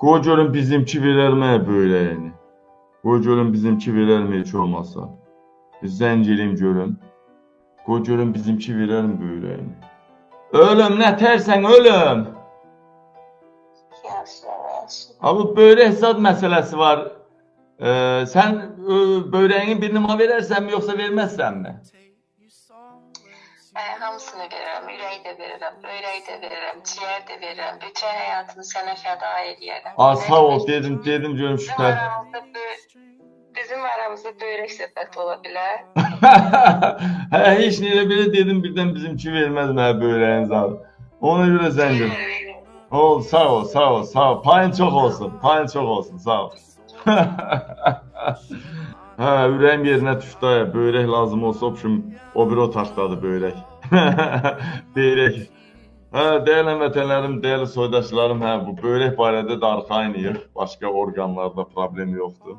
Qoy görün bizimki verər mənə böyrəyini. Qoy görün bizimki verər mi heç olmasa. Zəng eləyim görüm. Qoy görün bizimki verər mi böyrəyini. Ölüm, nə tərsən ölüm. Yaxşı, yaxşı. Abi böyrək zad məsələsi var. Sən böyrəyinin birini mənə verərsənmi yoxsa verməzsənmi? Hamısını verirəm, ürəyi də verirəm, böyrəyi də verirəm, ciyər də verirəm, bütün həyatımı sənə fəda edərəm. Sağ ol, dedim görüm şübhə. Bizim aramızda böyrək söhbəti ola bilər. Hə, heç nəyə belə dedim, birdən bizimki verməz mənə böyrəyin zadı. Ona görə zəng edim. Ol, sağ ol. Payın çox olsun, sağ ol. Hə, ürəyim yerinə düşdü, böyrək lazım olsa, o bir otaqdadır böyrək. Böyrək. Hə, dəyərli vətənlərim, dəyərli soydaşlarım, hə, bu böyrək barədə də arxayınıyıq. Başqa orqanlarda problem yoxdur.